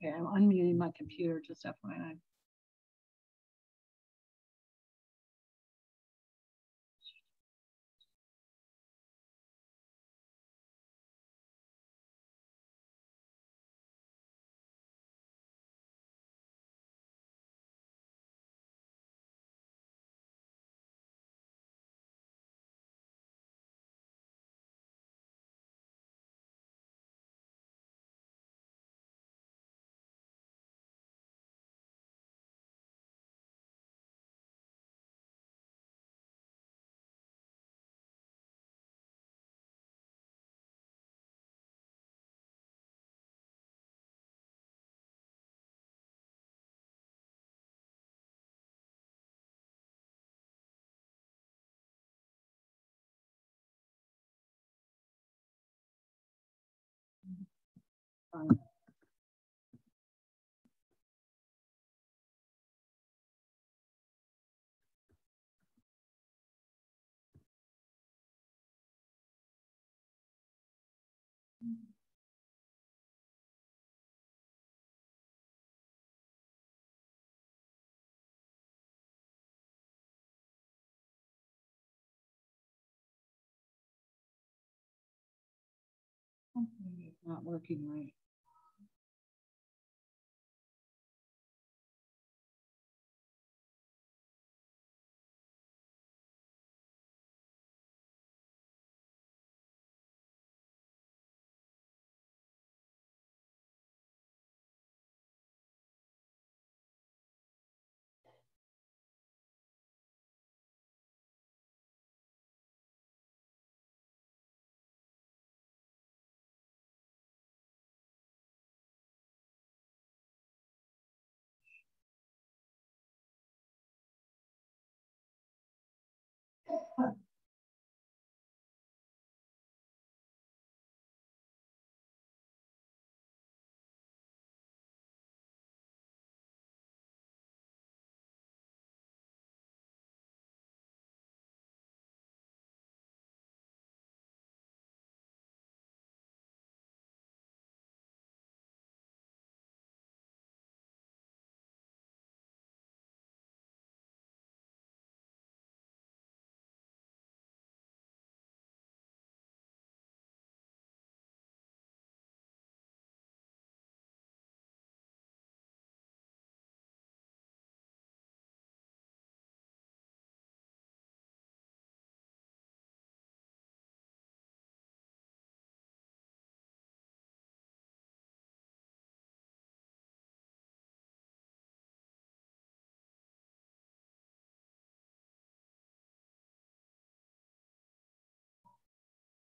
Okay, I'm unmuting my computer, just FYI. It's not working right.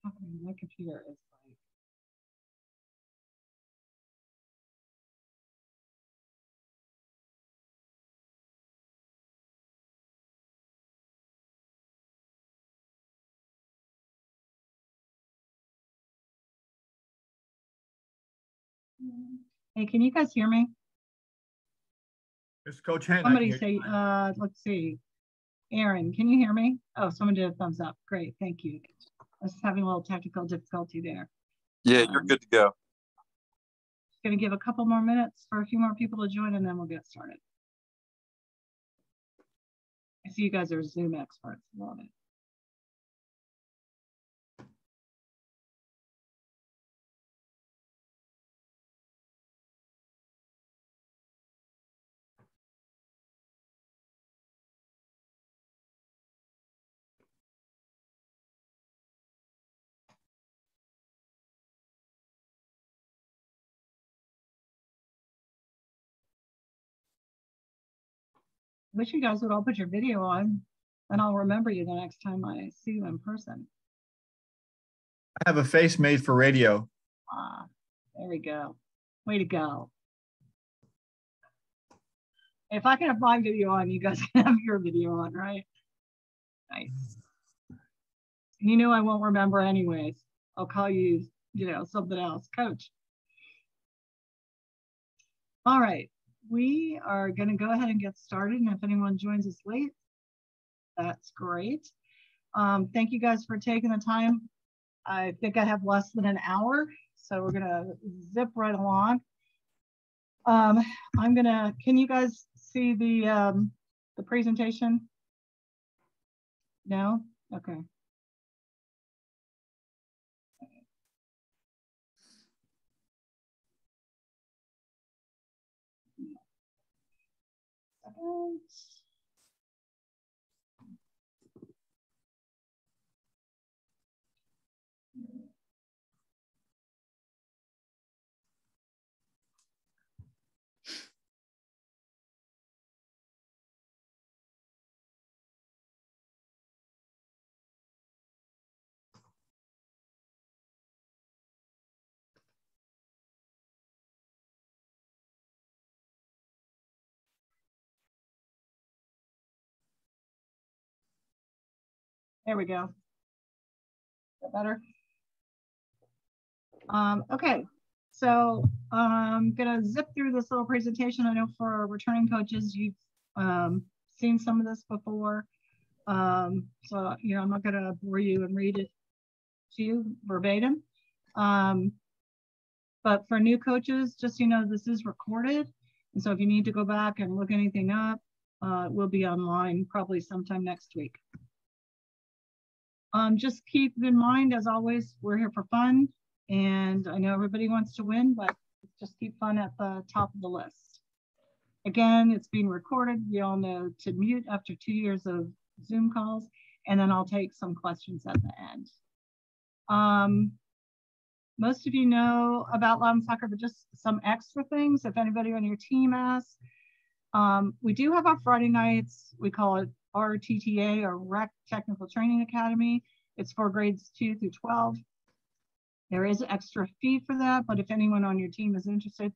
Okay, my computer is like. Hey, can you guys hear me? It's Coach Henn. Somebody say, let's see. Aaron, can you hear me? Oh, someone did a thumbs up. Great, thank you. I was having a little technical difficulty there. Yeah, you're good to go. Just gonna give a couple more minutes for a few more people to join and then we'll get started. I see you guys are Zoom experts, love it. Wish you guys would all put your video on and I'll remember you the next time I see you in person. I have a face made for radio. Ah, there we go. Way to go. If I can have my video on, you guys can have your video on, right? Nice. You know I won't remember anyways. I'll call you, something else. Coach. All right. We are going to go ahead and get started. And if anyone joins us late, that's great. Thank you guys for taking the time. I think I have less than an hour, so we're going to zip right along. Can you guys see the presentation? No? Okay. There we go. Is that better? Okay, so I'm gonna zip through this little presentation. I know for returning coaches, you've seen some of this before. So, you know, I'm not gonna bore you and read it to you verbatim. But for new coaches, just so you know, this is recorded. And so if you need to go back and look anything up, it will be online probably sometime next week. Just keep in mind, as always, we're here for fun. And I know everybody wants to win, but just keep fun at the top of the list. Again, it's being recorded. We all know to mute after 2 years of Zoom calls, and then I'll take some questions at the end. Most of you know about Loudoun Soccer, but just some extra things if anybody on your team asks. We do have our Friday nights. We call it RTTA, or Rec Technical Training Academy. It's for grades 2 through 12. There is an extra fee for that, but if anyone on your team is interested,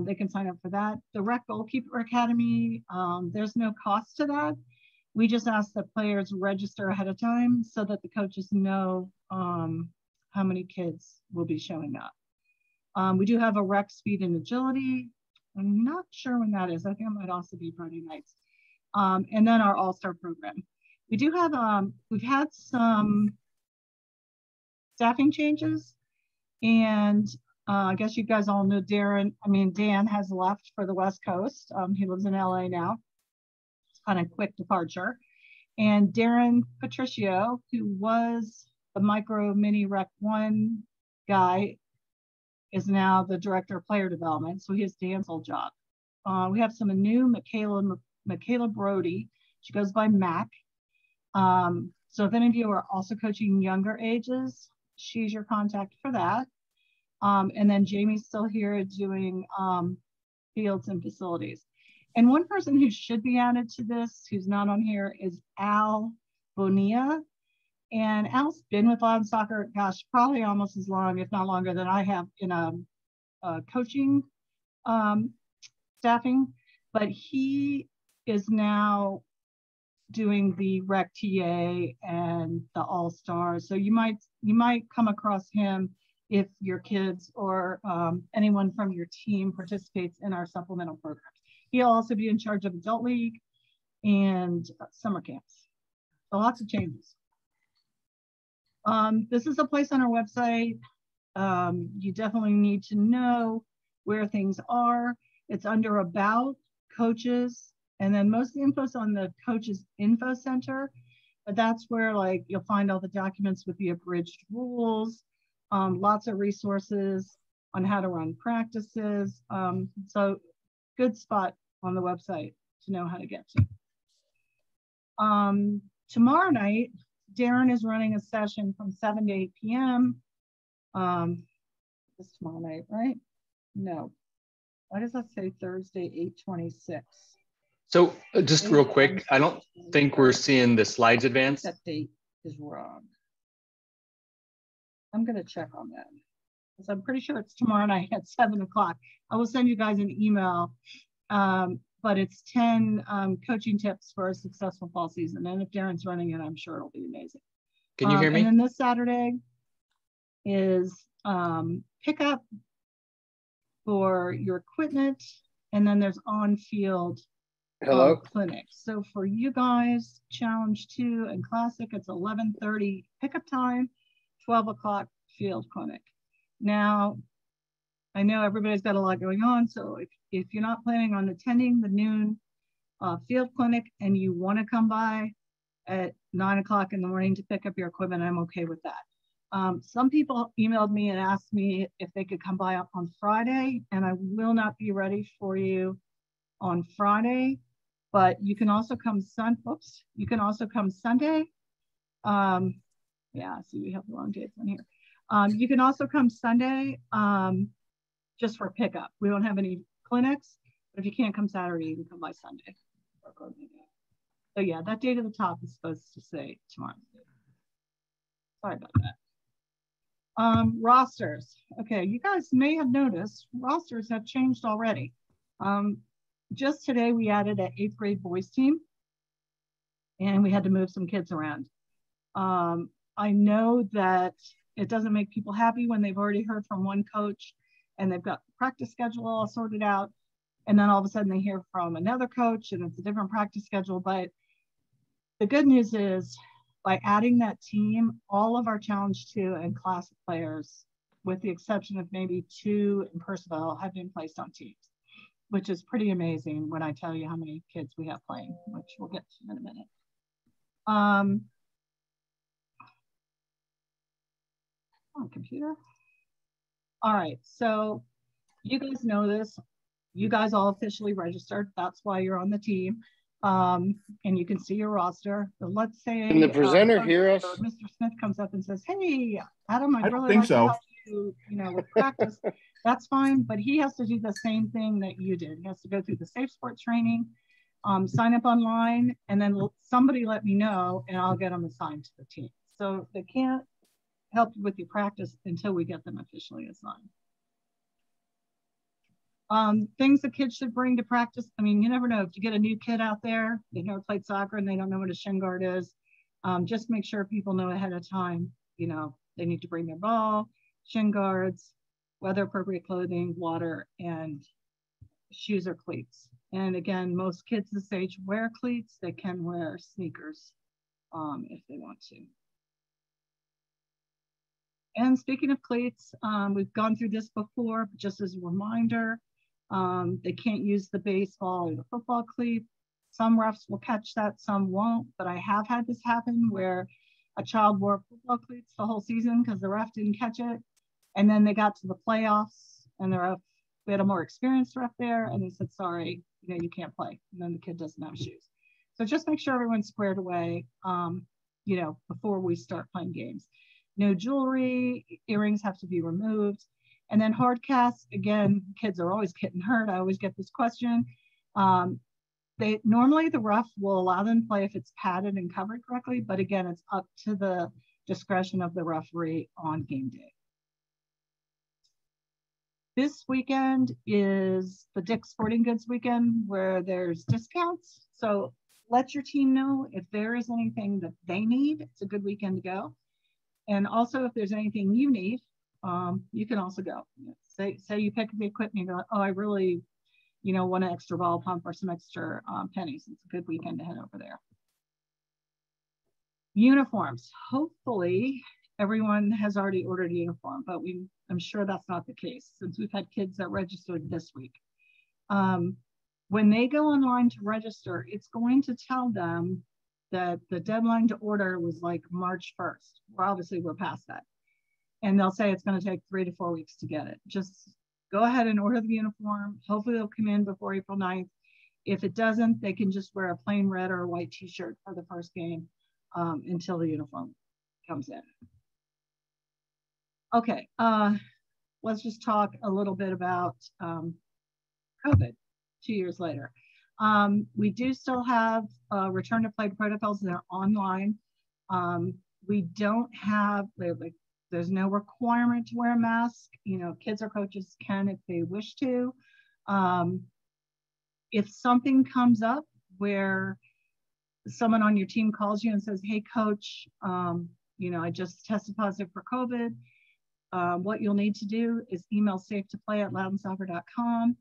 they can sign up for that. The Rec Goalkeeper Academy, there's no cost to that. We just ask that players register ahead of time so that the coaches know how many kids will be showing up. We do have a Rec Speed and Agility. I'm not sure when that is. I think it might also be Friday nights. And then our All-Star program. We do have, we've had some staffing changes, and I guess you guys all know Dan has left for the West Coast. He lives in LA now. It's kind of quick departure. And Darren Patricio, who was the Micro Mini Rec 1 guy, is now the Director of Player Development. So he has Dan's old job. We have some new Michaela Brody. She goes by Mac. So if any of you are also coaching younger ages, she's your contact for that. And then Jamie's still here doing fields and facilities. And one person who should be added to this, who's not on here, is Al Bonilla. And Al's been with Loudoun Soccer, gosh, probably almost as long, if not longer, than I have in a coaching staffing. But he is now doing the Rec TA and the All-Stars. So you might come across him if your kids or anyone from your team participates in our supplemental programs. He'll also be in charge of Adult League and summer camps. So lots of changes. This is a place on our website. You definitely need to know where things are. It's under About, Coaches, and then most of the info's on the Coaches Info Center. But that's where like you'll find all the documents with the abridged rules, lots of resources on how to run practices. So good spot on the website to know how to get to. Tomorrow night, Darren is running a session from 7 to 8 p.m. This tomorrow night, right? No. Why does that say Thursday, 8/26? So just real quick, I don't think we're seeing the slides advance. That date is wrong. I'm going to check on that because I'm pretty sure it's tomorrow night at 7 o'clock. I will send you guys an email, but it's 10 coaching tips for a successful fall season. And if Darren's running it, I'm sure it'll be amazing. Can you hear me? And then this Saturday is pickup for your equipment. And then there's on-field clinic. So for you guys, Challenge 2 and Classic, it's 11:30 pickup time, 12 o'clock field clinic. Now, I know everybody's got a lot going on. So if you're not planning on attending the noon field clinic and you want to come by at 9 o'clock in the morning to pick up your equipment, I'm okay with that. Some people emailed me and asked me if they could come by on Friday, and I will not be ready for you on Friday, but you can also come you can also come Sunday. Yeah, see, we have the wrong dates on here. You can also come Sunday just for pickup. We don't have any clinics, but if you can't come Saturday, you can come by Sunday. So yeah, that date at the top is supposed to say tomorrow. Sorry about that. Rosters. Okay, you guys may have noticed rosters have changed already. Just today, we added an 8th grade boys team, and we had to move some kids around. I know that it doesn't make people happy when they've already heard from one coach and they've got the practice schedule all sorted out, and then all of a sudden they hear from another coach and it's a different practice schedule. But the good news is, by adding that team, all of our Challenge 2 and Classic players, with the exception of maybe 2 in Percival, have been placed on teams, which is pretty amazing when I tell you how many kids we have playing, which we'll get to in a minute. On computer. All right, so you guys know this. You guys all officially registered. That's why you're on the team. And you can see your roster. So let's say Can the presenter hear us? Mr. Smith comes up and says, "Hey, Adam, I'd I don't really think like to so. help you, with practice." That's fine, but he has to do the same thing that you did. He has to go through the Safe Sport training, sign up online, and then somebody let me know, and I'll get them assigned to the team. So they can't help you with your practice until we get them officially assigned. Things the kids should bring to practice. I mean, you never know. If you get a new kid out there, they've never played soccer and they don't know what a shin guard is, just make sure people know ahead of time, they need to bring their ball, shin guards, weather appropriate clothing, water, and shoes or cleats. And again, most kids this age wear cleats. They can wear sneakers if they want to. And speaking of cleats, we've gone through this before, but just as a reminder, they can't use the baseball or the football cleat. Some refs will catch that, some won't, but I have had this happen where a child wore football cleats the whole season because the ref didn't catch it. And then they got to the playoffs and we had a more experienced ref there and he said, "Sorry, you can't play." And then the kid doesn't have shoes. So just make sure everyone's squared away, before we start playing games. No jewelry, earrings have to be removed. And then hard casts, again, kids are always getting hurt. I always get this question. Normally the ref will allow them to play if it's padded and covered correctly, but again, it's up to the discretion of the referee on game day. This weekend is the Dick's Sporting Goods weekend where there's discounts. So let your team know if there is anything that they need. It's a good weekend to go. And also, if there's anything you need, you can also go. Say you pick up the equipment and you're like, "Oh, I really, want an extra ball pump or some extra pennies." It's a good weekend to head over there. Uniforms. Hopefully, everyone has already ordered a uniform, but I'm sure that's not the case since we've had kids that registered this week. When they go online to register, it's going to tell them that the deadline to order was like March 1st. Well, obviously we're past that. And they'll say it's going to take 3 to 4 weeks to get it. Just go ahead and order the uniform. Hopefully they'll come in before April 9th. If it doesn't, they can just wear a plain red or a white t-shirt for the first game until the uniform comes in. Okay, let's just talk a little bit about COVID 2 years later. We do still have return to play protocols that are online. We don't have, there's no requirement to wear a mask. Kids or coaches can if they wish to. If something comes up where someone on your team calls you and says, "Hey coach, I just tested positive for COVID," what you'll need to do is email safetoplay@loudonsoccer.com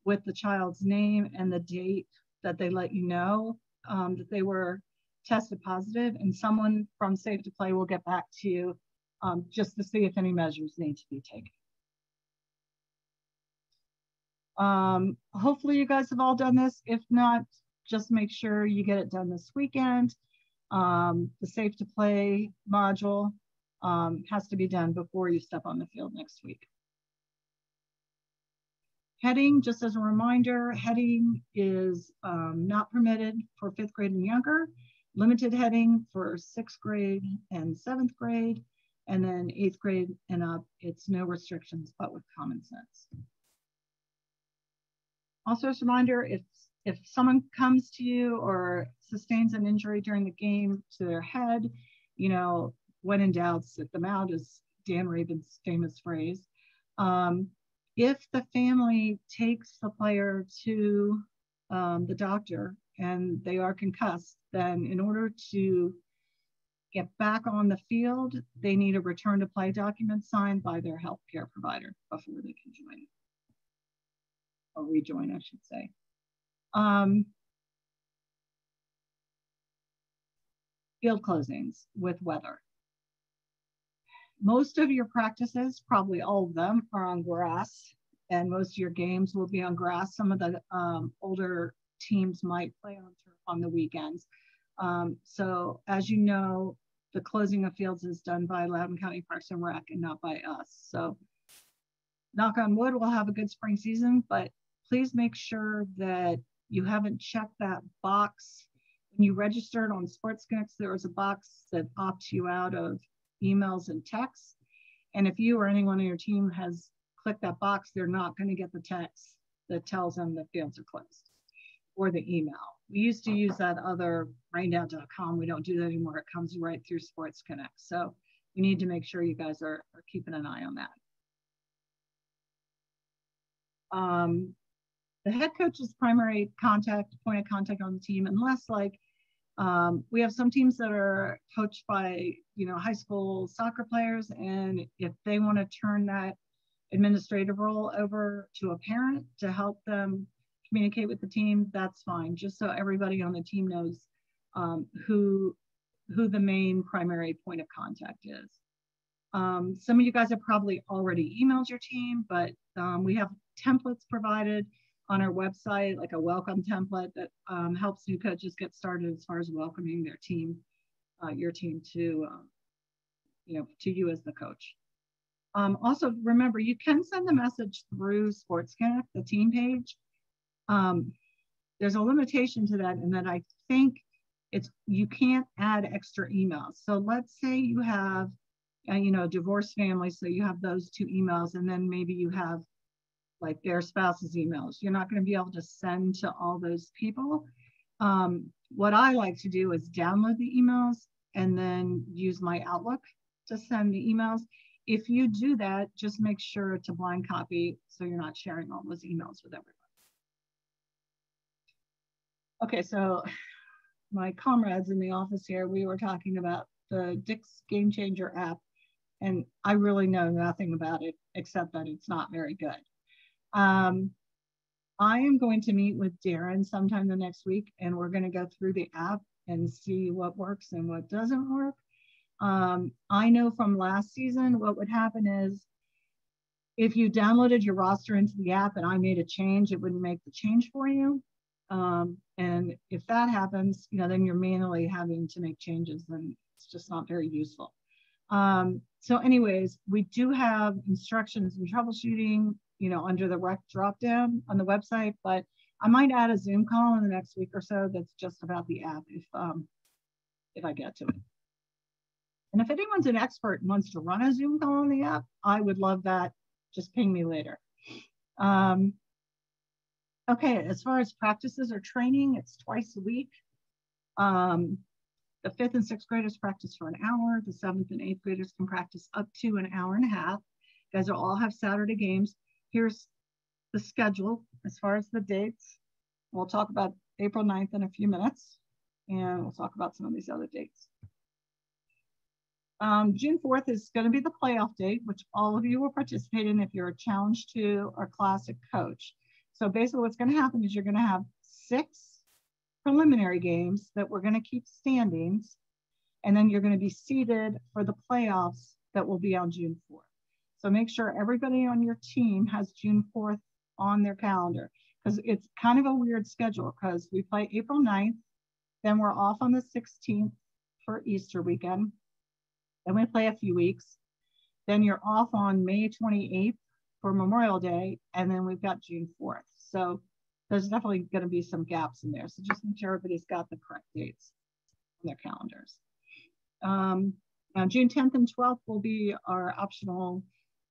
with the child's name and the date that they let you know that they were tested positive, and someone from Safe to Play will get back to you just to see if any measures need to be taken. Hopefully you guys have all done this. If not, just make sure you get it done this weekend. The Safe to Play module has to be done before you step on the field next week. Heading, just as a reminder, heading is not permitted for 5th grade and younger, limited heading for 6th grade and 7th grade, and then 8th grade and up, it's no restrictions, but with common sense. Also, as a reminder, if someone comes to you or sustains an injury during the game to their head, you know, when in doubt, sit them out is Dan Raven's famous phrase. If the family takes the player to the doctor and they are concussed, then in order to get back on the field, they need a return to play document signed by their healthcare provider before they can join, or rejoin, I should say. Field closings with weather. Most of your practices, probably all of them, are on grass, and most of your games will be on grass. Some of the older teams might play on turf on the weekends. So as you know, the closing of fields is done by Loudoun County Parks and Rec and not by us. So knock on wood, we'll have a good spring season, but please make sure that you haven't checked that box. When you registered on Sports Connect, there was a box that opts you out of emails and texts. And if you or anyone on your team has clicked that box, they're not going to get the text that tells them the fields are closed, or the email. We used to use that other raindown.com. We don't do that anymore. It comes right through Sports Connect. So you need to make sure you guys are keeping an eye on that. The head coach's primary point of contact on the team, unless like we have some teams that are coached by, you know, high school soccer players, and if they want to turn that administrative role over to a parent to help them communicate with the team, that's fine. Just so everybody on the team knows who the main primary point of contact is. Some of you guys have probably already emailed your team, but we have templates provided on our website, like a welcome template that helps new coaches get started as far as welcoming their team, your team to, you know, to you as the coach. Also, remember, you can send the message through Sports Connect, the team page. There's a limitation to that, in that I think you can't add extra emails. So let's say you have, you know, a divorced family, so you have those 2 emails, and then maybe you have like their spouse's emails. You're not going to be able to send to all those people. What I like to do is download the emails and then use my Outlook to send the emails. If you do that, just make sure to blind copy so you're not sharing all those emails with everyone. Okay, so my comrades in the office here, we were talking about the Dix Game Changer app, and I really know nothing about it except that it's not very good. I am going to meet with Darren sometime the next week, and we're going to go through the app and see what works and what doesn't work. I know from last season, what would happen is if you downloaded your roster into the app and I made a change, it wouldn't make the change for you. And if that happens, you know, then you're manually having to make changes, and it's just not very useful. So anyways, we do have instructions and troubleshooting, you know, under the rec drop down on the website, but I might add a Zoom call in the next week or so that's just about the app if I get to it. And if anyone's an expert and wants to run a Zoom call on the app, I would love that. Just ping me later. Okay, as far as practices or training, it's twice a week. The 5th and 6th graders practice for an hour. The 7th and 8th graders can practice up to an hour and a half. You guys will all have Saturday games. Here's the schedule as far as the dates. We'll talk about April 9th in a few minutes, and we'll talk about some of these other dates. June 4th is going to be the playoff date, which all of you will participate in if you're a Challenge 2 or Classic coach. So basically what's going to happen is you're going to have 6 preliminary games that we're going to keep standings, and then you're going to be seeded for the playoffs that will be on June 4th. So make sure everybody on your team has June 4th on their calendar, because it's kind of a weird schedule, because we play April 9th, then we're off on the 16th for Easter weekend. Then we play a few weeks. Then you're off on May 28th for Memorial Day, and then we've got June 4th. So there's definitely going to be some gaps in there. So just make sure everybody's got the correct dates on their calendars. Now June 10th and 12th will be our optional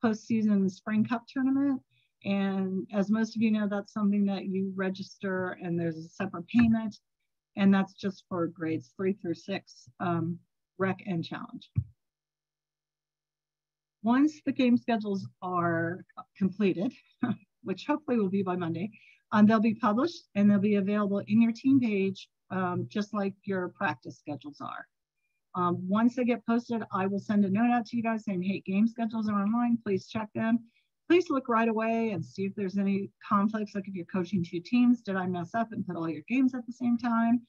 postseason Spring Cup tournament. And as most of you know, that's something that you register, and there's a separate payment. And that's just for grades 3 through 6, rec and challenge. Once the game schedules are completed, which hopefully will be by Monday, they'll be published and they'll be available in your team page, just like your practice schedules are. Once they get posted, I will send a note out to you guys saying, hey, game schedules are online, please check them. Please look right away and see if there's any conflicts, like if you're coaching 2 teams, did I mess up and put all your games at the same time?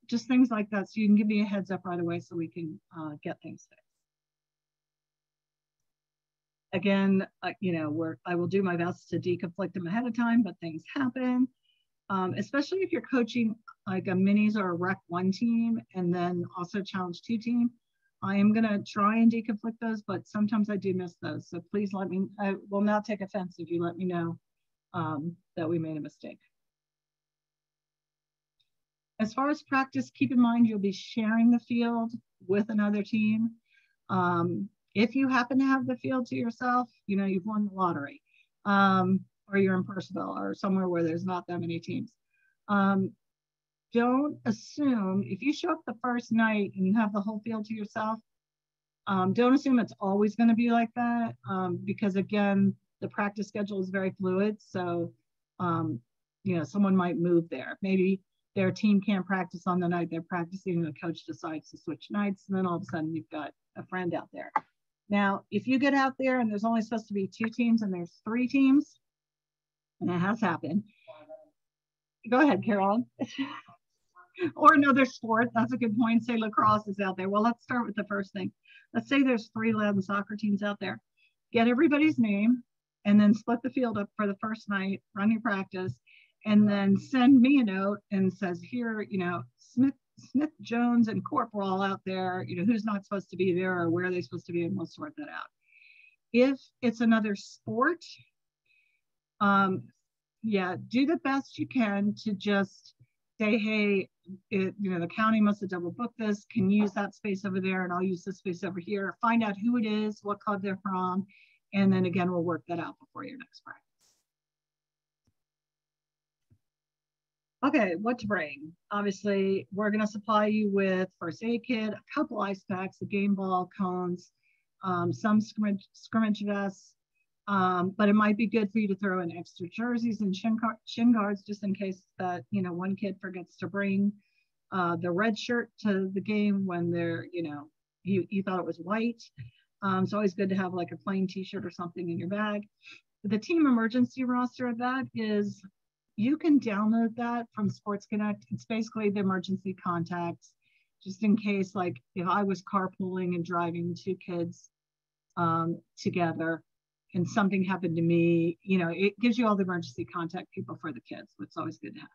Just things like that, so you can give me a heads up right away so we can get things fixed. Again, you know, I will do my best to deconflict them ahead of time, but things happen, especially if you're coaching like a minis or a rec 1 team and then also challenge 2 team. I am going to try and deconflict those, but sometimes I do miss those. So please let me, I will not take offense if you let me know that we made a mistake. As far as practice, keep in mind you'll be sharing the field with another team. If you happen to have the field to yourself, you know, you've won the lottery, or you're in Purcellville or somewhere where there's not that many teams. Don't assume, if you show up the first night and you have the whole field to yourself, don't assume it's always going to be like that, because again, the practice schedule is very fluid. So, you know, someone might move there. Maybe their team can't practice on the night they're practicing, and the coach decides to switch nights, and then all of a sudden you've got a friend out there. Now, if you get out there and there's only supposed to be 2 teams and there's 3 teams, and it has happened. Go ahead, Carolyn. Or another sport, that's a good point. Say lacrosse is out there. Well, let's start with the first thing. Let's say there's 3 Latin soccer teams out there. Get everybody's name and then split the field up for the first night, run your practice, and then send me a note and says, here, you know, Smith, Jones, and Corporal out there, you know, who's not supposed to be there or where are they supposed to be, and we'll sort that out. If it's another sport, yeah, do the best you can to just say, hey, you know, the county must have double booked this. Can you use that space over there? And I'll use this space over here. Find out who it is, what club they're from. And then again, we'll work that out before your next practice. Okay, what to bring? Obviously, we're going to supply you with first aid kit, a couple ice packs, a game ball, cones, some scrimmage vests, but it might be good for you to throw in extra jerseys and shin guards just in case that, you know, one kid forgets to bring the red shirt to the game when they're, you know, you thought it was white. It's always good to have like a plain t-shirt or something in your bag. The team emergency roster of that is, you can download that from Sports Connect. It's basically the emergency contacts, just in case, like if I was carpooling and driving 2 kids together and something happened to me, you know, it gives you all the emergency contact people for the kids, which is always good to have.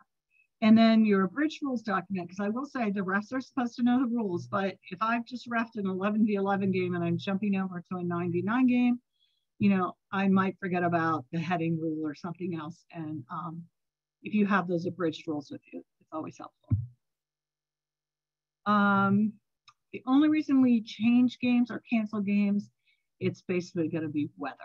And then your bridge rules document, because I will say the refs are supposed to know the rules, but if I've just refed an 11v11 game and I'm jumping over to a 9v9 game, you know, I might forget about the heading rule or something else. And if you have those abridged rules with you, it's always helpful. The only reason we change games or cancel games, it's basically going to be weather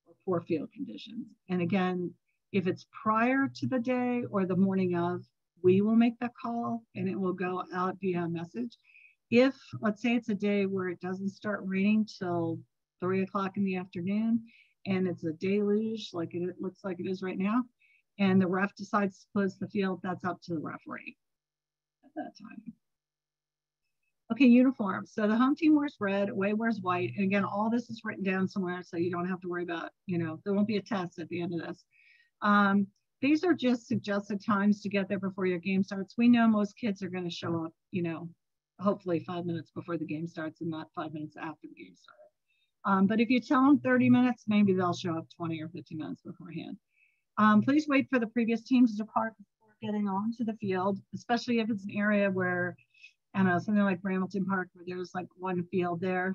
or poor field conditions. And again, if it's prior to the day or the morning of, we will make that call and it will go out via message. If, let's say it's a day where it doesn't start raining till 3 o'clock in the afternoon and it's a deluge like it looks like it is right now, and the ref decides to close the field, that's up to the referee at that time. Okay, uniforms. So the home team wears red, away wears white. And again, all this is written down somewhere so you don't have to worry about, you know, there won't be a test at the end of this. These are just suggested times to get there before your game starts. We know most kids are going to show up, you know, hopefully 5 minutes before the game starts and not 5 minutes after the game starts. But if you tell them 30 minutes, maybe they'll show up 20 or 50 minutes beforehand. Please wait for the previous team to depart before getting onto the field, especially if it's an area where, I don't know, something like Brambleton Park, where there's like one field there.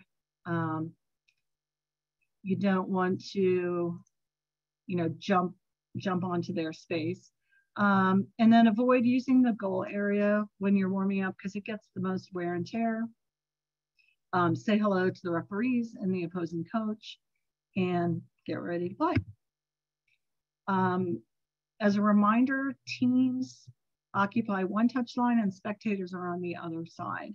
You don't want to, jump onto their space. And then avoid using the goal area when you're warming up because it gets the most wear and tear. Say hello to the referees and the opposing coach and get ready to play. As a reminder, teams occupy one touchline and spectators are on the other side.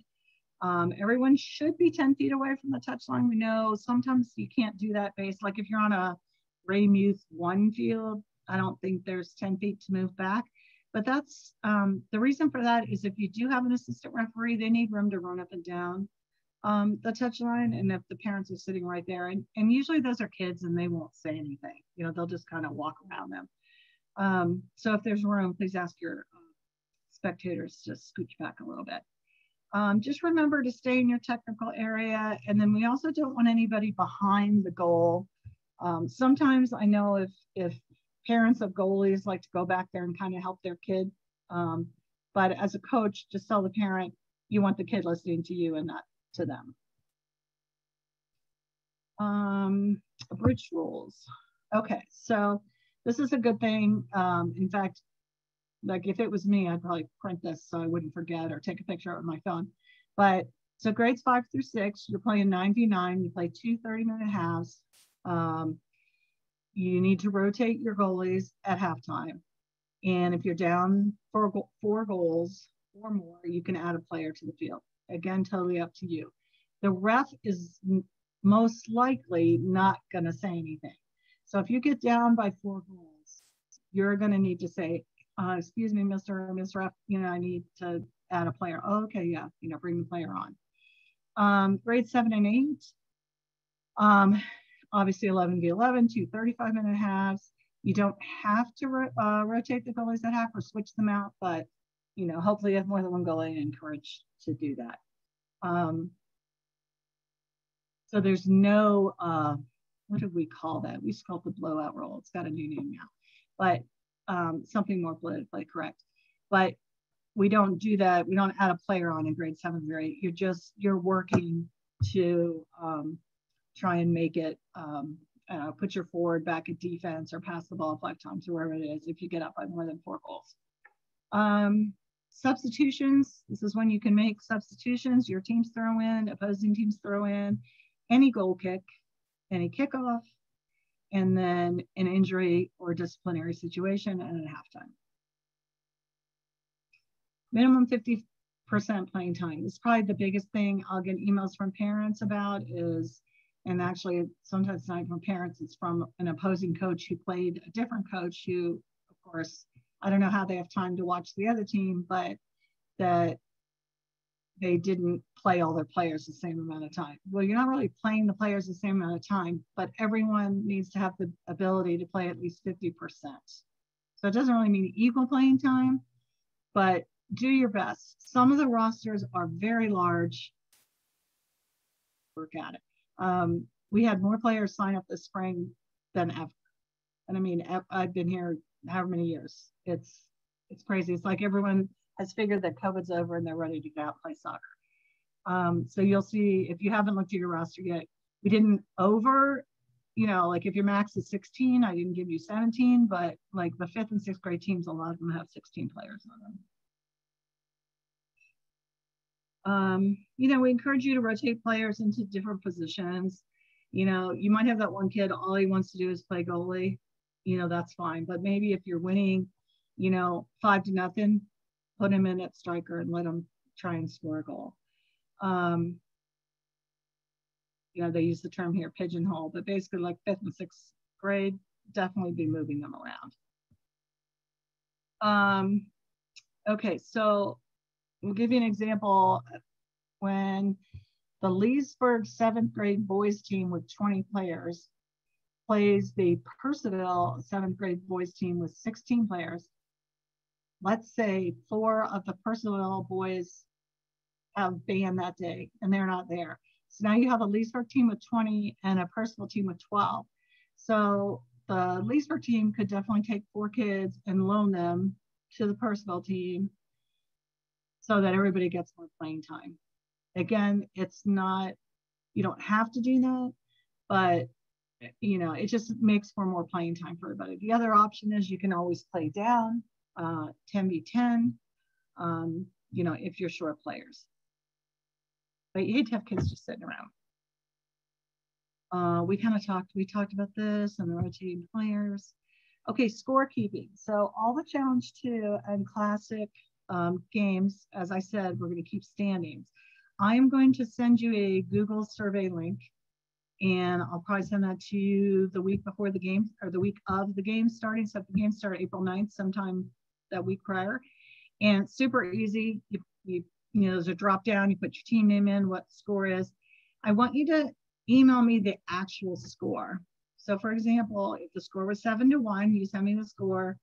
Everyone should be 10 feet away from the touchline. We know sometimes you can't do that based, like if you're on a Ray Muth 1 field, I don't think there's 10 feet to move back. But that's the reason for that is if you do have an assistant referee, they need room to run up and down the touchline. And if the parents are sitting right there, and usually those are kids and they won't say anything, they'll just kind of walk around them. So if there's room, please ask your spectators to scooch back a little bit. Just remember to stay in your technical area. And then we also don't want anybody behind the goal. Sometimes I know if parents of goalies like to go back there and kind of help their kid. But as a coach, just tell the parent you want the kid listening to you and not to them. Bridge rules. Okay, so this is a good thing. In fact, like if it was me, I'd probably print this so I wouldn't forget or take a picture of my phone. But so grades 5 through 6, you're playing 9v9. You play 2 30-minute halves. You need to rotate your goalies at halftime. And if you're down for 4 goals or more, you can add a player to the field. Again, totally up to you. The ref is most likely not going to say anything. So if you get down by 4 goals, you're going to need to say, excuse me, Mr. or Ms. Ref, I need to add a player. Oh, okay, yeah, bring the player on. Grade 7 and 8. Obviously 11v11, 2 35-minute halves. You don't have to rotate the goalies at half or switch them out, but hopefully you have more than one goalie and encouraged to do that. So there's no, what did we call that? We used to call it the blowout rule. It's got a new name now, but something more politically correct. But we don't do that. We don't add a player on in grade 7 or 8. You're working to try and make it, put your forward back at defense or pass the ball 5 times or wherever it is if you get up by more than 4 goals. Substitutions. This is when you can make substitutions. Your teams throw in, opposing teams throw in, any goal kick, any kickoff, and then an injury or disciplinary situation and at halftime. Minimum 50% playing time. This is probably the biggest thing I'll get emails from parents about is, and actually sometimes it's not from parents, it's from an opposing coach who played a different coach who, of course, I don't know how they have time to watch the other team, but that they didn't play all their players the same amount of time. Well, you're not really playing the players the same amount of time, but everyone needs to have the ability to play at least 50%. So it doesn't really mean equal playing time, but do your best. Some of the rosters are very large. Work at it. We had more players sign up this spring than ever. And I mean, I've been here however many years. It's crazy. It's like everyone has figured that COVID's over and they're ready to go out and play soccer. So you'll see, if you haven't looked at your roster yet, we didn't like if your max is 16, I didn't give you 17, but like the 5th and 6th grade teams, a lot of them have 16 players on them. We encourage you to rotate players into different positions. You might have that one kid, all he wants to do is play goalie, that's fine. But maybe if you're winning, 5-0, put him in at striker and let him try and score a goal. They use the term here, pigeonhole, but basically like 5th and 6th grade, definitely be moving them around. Okay, so we'll give you an example. When the Leesburg 7th grade boys team with 20 players plays the Purcellville 7th grade boys team with 16 players, let's say 4 of the Purcellville boys have band that day and they're not there. So now you have a Leesburg team with 20 and a Purcellville team with 12. So the Leesburg team could definitely take 4 kids and loan them to the Purcellville team so that everybody gets more playing time. Again, it's not, you don't have to do that, but you know, it just makes for more playing time for everybody. The other option is you can always play down 10v10, you know, if you're short players. But you hate to have kids just sitting around. We talked about this and the rotating players. Okay, scorekeeping. So all the Challenge 2 and Classic games, as I said, we're going to keep standings. I am going to send you a Google survey link, and I'll probably send that to you the week before the game or the week of the game starting. So if the game started April 9th, sometime that week prior. And super easy. You know, there's a drop down, you put your team name in, what the score is. I want you to email me the actual score. So for example, if the score was 7-1, you send me the score,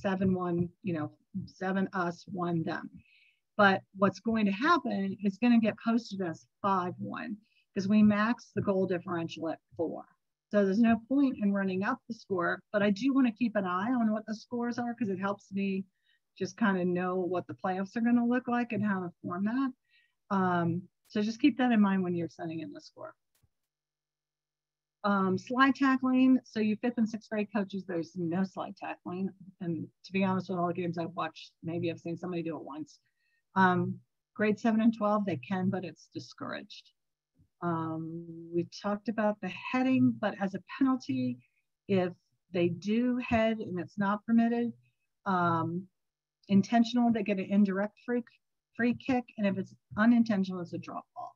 7-1, you know, 7 us, 1 them. But what's going to happen is going to get posted as 5-1 because we max the goal differential at 4. So there's no point in running up the score, but I do want to keep an eye on what the scores are because it helps me just kind of know what the playoffs are going to look like and how to form that. So just keep that in mind when you're sending in the score. Slide tackling. So you 5th and 6th grade coaches, there's no slide tackling. And to be honest, with all the games I've watched, maybe I've seen somebody do it once. Grade 7 and 12, they can, but it's discouraged. We talked about the heading, but as a penalty, if they do head and it's not permitted, intentional, they get an indirect free kick, and if it's unintentional, it's a drop ball.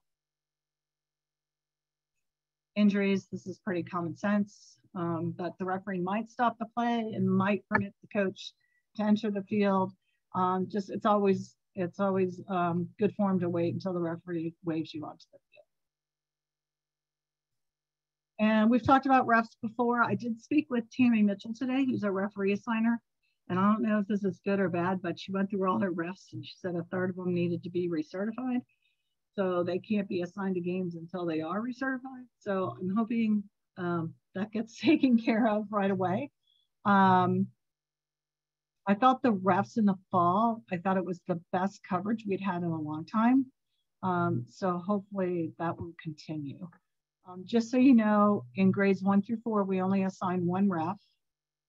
Injuries, this is pretty common sense, but the referee might stop the play and might permit the coach to enter the field. It's always good form to wait until the referee waves you onto the field. And we've talked about refs before. I did speak with Tammy Mitchell today, who's our referee assigner. And I don't know if this is good or bad, but she went through all her refs and she said 1/3 of them needed to be recertified. So they can't be assigned to games until they are recertified. So I'm hoping that gets taken care of right away. I thought the refs in the fall, I thought it was the best coverage we'd had in a long time. So hopefully that will continue. Just so you know, in grades 1 through 4, we only assign 1 ref,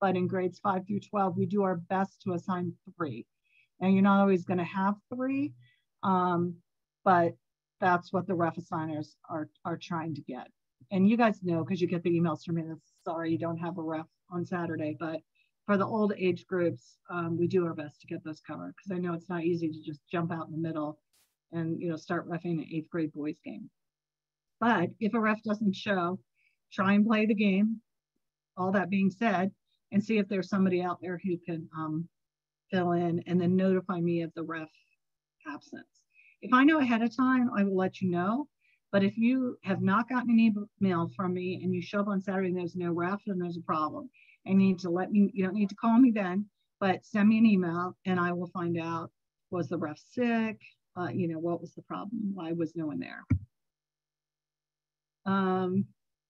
but in grades 5 through 12, we do our best to assign 3. And you're not always going to have 3, but that's what the ref assigners are trying to get. And you guys know, because you get the emails from me, that sorry, you don't have a ref on Saturday, but for the old age groups, we do our best to get those covered because I know it's not easy to just jump out in the middle and, you know, start reffing an 8th grade boys game. But if a ref doesn't show, try and play the game. All that being said, and see if there's somebody out there who can fill in, and then notify me of the ref absence. If I know ahead of time, I will let you know. But if you have not gotten an email from me and you show up on Saturday and there's no ref, then there's a problem. And you need to let me, you don't need to call me then, but send me an email and I will find out, was the ref sick? You know, what was the problem? Why was no one there?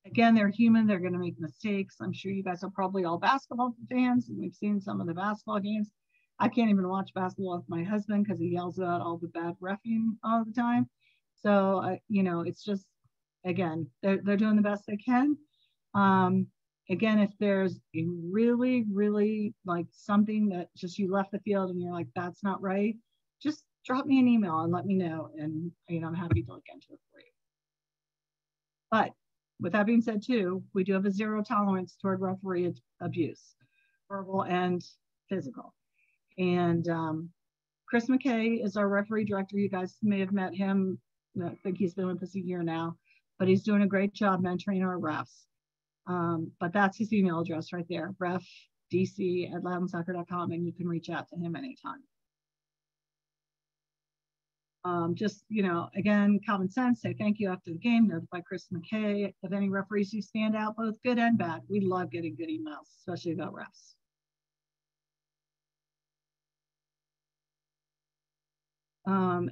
Again, they're human, they're going to make mistakes. I'm sure you guys are probably all basketball fans, and we've seen some of the basketball games. I can't even watch basketball with my husband because he yells about all the bad reffing all the time. So, you know, it's just, again, they're doing the best they can. Again, if there's a really, really like something that just you left the field and you're like, that's not right, just drop me an email and let me know. And, you know, I'm happy to look into it for you. But with that being said, too, we do have a 0 tolerance toward referee abuse, verbal and physical. And Chris McKay is our referee director. You guys may have met him. I think he's been with us a year now, but he's doing a great job mentoring our refs. But that's his email address right there, refdc@loudonsoccer.com, and you can reach out to him anytime. Just, you know, again, common sense, say thank you after the game, notify Chris McKay of any referees who stand out, both good and bad. We love getting good emails, especially about refs.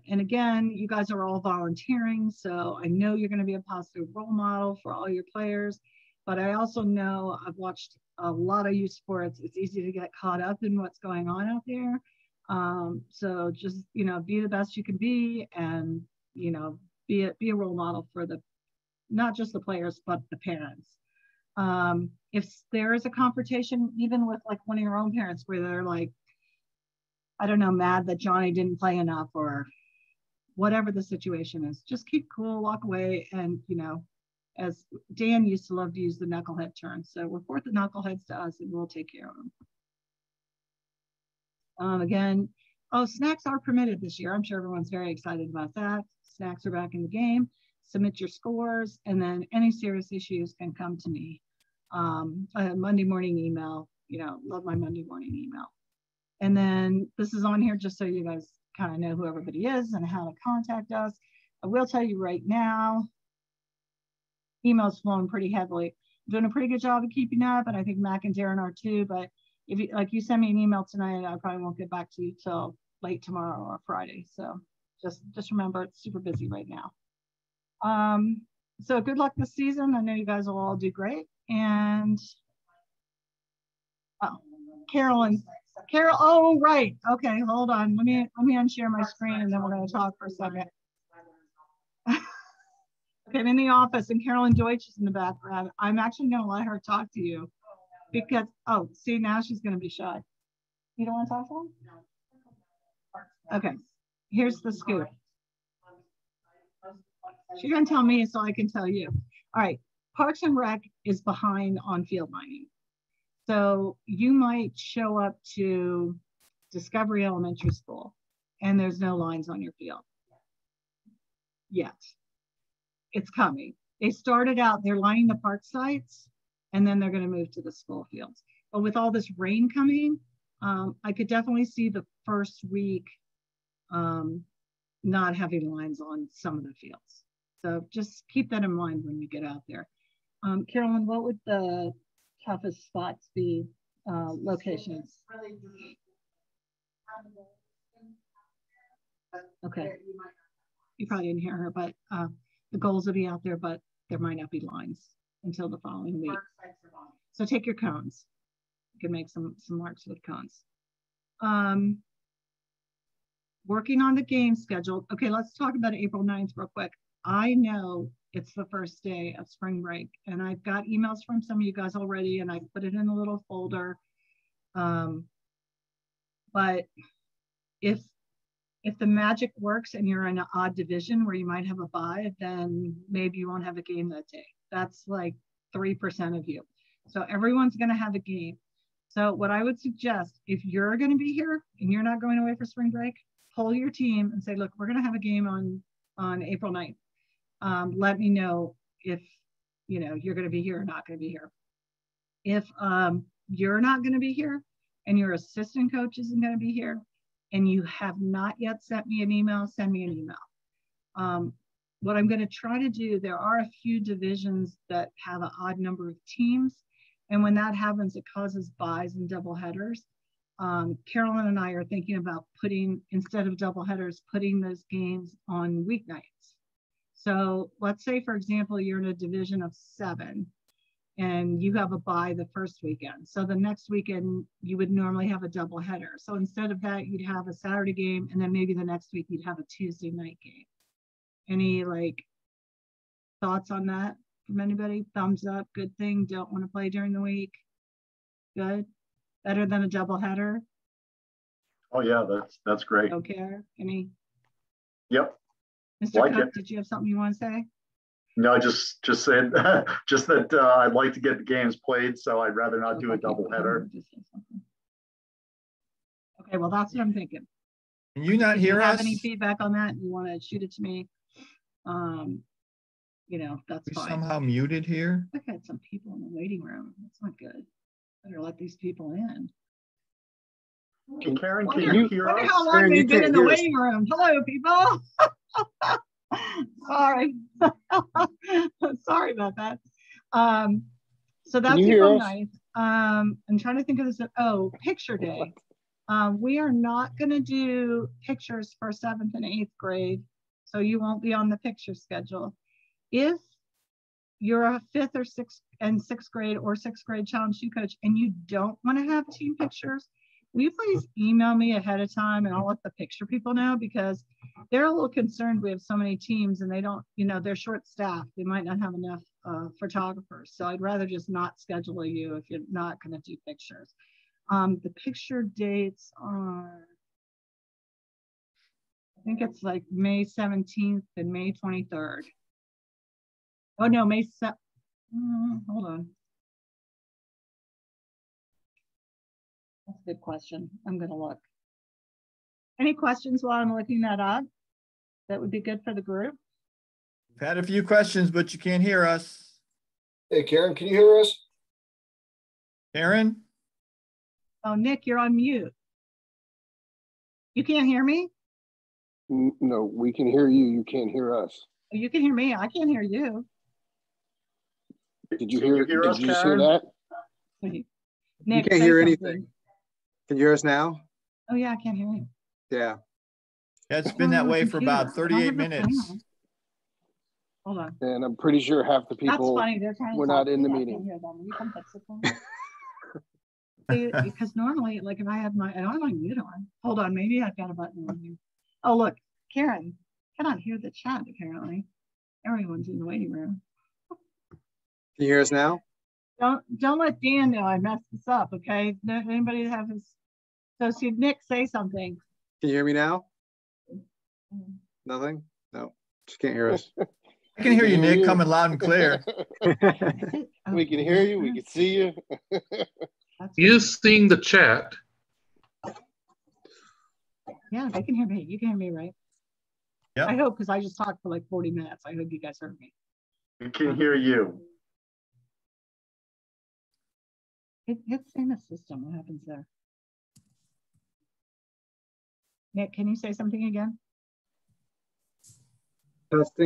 And again, you guys are all volunteering, so I know you're going to be a positive role model for all your players. but I also know I've watched a lot of youth sports. It's easy to get caught up in what's going on out there. So just, you know, be the best you can be, and, you know, be a role model for not just the players, but the parents. If there is a confrontation, even with like one of your own parents, where they're like, I don't know, mad that Johnny didn't play enough, or whatever the situation is, just keep cool, walk away. And, you know, as Dan used to love to use the knucklehead term, so report the knuckleheads to us and we'll take care of them. Again, snacks are permitted this year. I'm sure everyone's very excited about that. Snacks are back in the game. Submit your scores, and then any serious issues can come to me. A Monday morning email, you know, love my Monday morning email. And then this is on here just so you guys kind of know who everybody is and how to contact us. I will tell you right now, emails flowing pretty heavily. I'm doing a pretty good job of keeping up, and I think Mac and Darren are too. But if you, like, you send me an email tonight, I probably won't get back to you till late tomorrow or Friday. So just remember, it's super busy right now. So good luck this season. I know you guys will all do great. And Carol, oh, right. Okay, hold on. Let me unshare my screen, and then we're going to talk for a second. Okay, I'm in the office, and Carolyn Deutsch is in the background. I'm actually going to let her talk to you because, oh, see, now she's going to be shy. You don't want to talk to her? Okay, here's the scoop. She's going to tell me so I can tell you. All right, Parks and Rec is behind on field lining. So you might show up to Discovery Elementary School and there's no lines on your field yet. It's coming. They started out, they're lining the park sites, and then they're going to move to the school fields. But with all this rain coming, I could definitely see the first week not having lines on some of the fields. So just keep that in mind when you get out there. Carolyn, what would the toughest spots be, locations? Okay. You probably didn't hear her, but the goals will be out there, but there might not be lines until the following week. So take your cones. You can make some marks with cones. Working on the game schedule. Okay, let's talk about April 9th real quick. I know it's the first day of spring break, and I've got emails from some of you guys already, and I put it in a little folder. But if the magic works and you're in an odd division where you might have a bye, then maybe you won't have a game that day. That's like 3% of you. So everyone's going to have a game. So what I would suggest, if you're going to be here and you're not going away for spring break, pull your team and say, look, we're going to have a game on April 9th. Let me know if you're going to be here or not going to be here. If you're not going to be here and your assistant coach isn't going to be here and you have not yet sent me an email, send me an email. What I'm going to try to do, there are a few divisions that have an odd number of teams. And when that happens, it causes buys and double headers. Carolyn and I are thinking about putting, instead of double headers, putting those games on weeknights. So let's say, for example, you're in a division of 7 and you have a bye the first weekend. So the next weekend, you would normally have a double header. So instead of that, you'd have a Saturday game, and then maybe the next week you'd have a Tuesday night game. Any thoughts on that from anybody? Thumbs up, good thing, don't want to play during the week? Good? Better than a double header? Oh yeah, that's great. Don't care? Any? Yep. Mr. Like Cook, it. did you have something you want to say? No, just saying, just that I'd like to get the games played, so I'd rather not do a double header. Okay, well, that's what I'm thinking. Can you not If you hear have us? any feedback on that and you want to shoot it to me, that's We fine. somehow muted here. Look at some people in the waiting room. That's not good. Better let these people in. Hey, Karen, can Wonder, you hear wonder us? how long Karen, they've you been can't in the hear us. waiting room. Hello, people. Sorry. Sorry about that. So that's you hear April us? 9th. I'm trying to think of this. Oh, picture day. We are not going to do pictures for 7th and 8th grade, so you won't be on the picture schedule. If you're a 5th or 6th grade or 6th grade challenge 2 coach and you don't want to have team pictures, will you please email me ahead of time and I'll let the picture people know, because they're a little concerned. We have so many teams and they don't, you know, they're short staffed. They might not have enough photographers. So I'd rather just not schedule you if you're not going to do pictures. The picture dates are, I think it's like May 17th and May 23rd. Oh no, May 7th. Hold on. That's a good question. I'm going to look. Any questions while I'm looking that up? That would be good for the group. We've had a few questions, but you can't hear us. Hey, Karen, can you hear us? Karen? Oh, Nick, you're on mute. You can't hear me? No, we can hear you. You can't hear us. Oh, you can hear me. I can't hear you. Did you Can hear? you hear Did us, you just Karen? hear that? Wait. You Nick, can't say hear something. anything. Can you hear us now? Oh yeah, I can't hear you. Yeah. Yeah, it's been that way for about Computer. I don't 38 have the thing minutes. on. Hold on. And I'm pretty sure half the That's people funny. They're trying to were talk not in to the me. I meeting. can't hear them. Will you come fix it for me? See, because normally, like if I don't have my mute on. Hold on, maybe I've got a button on here. Oh look, Karen cannot hear the chat apparently. Everyone's in the waiting room. Can you hear us now? Don't let Dan know I messed this up, okay? No, anybody have his. So see Nick say something. Can you hear me now? Nothing? No, just can't hear us. I can hear you, Nick, coming loud and clear. We can hear you. We can see you. Using the chat. Yeah, they can hear me. You can hear me, right? Yep. I hope, because I just talked for like 40 minutes. I hope you guys heard me. We can hear you. Hit same as system. What happens there? Nick, can you say something again?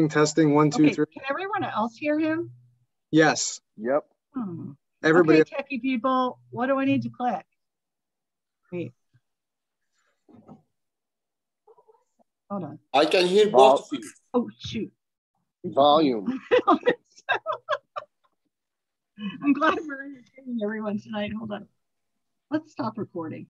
Testing, 1, 2, Okay, 3. can everyone else hear him? Yes, Yep. everybody. Okay, techie people, what do I need to click? Wait. Hold on. I can hear both of you. Oh, shoot. Volume. I'm glad we're entertaining everyone tonight. Hold on. Let's stop recording.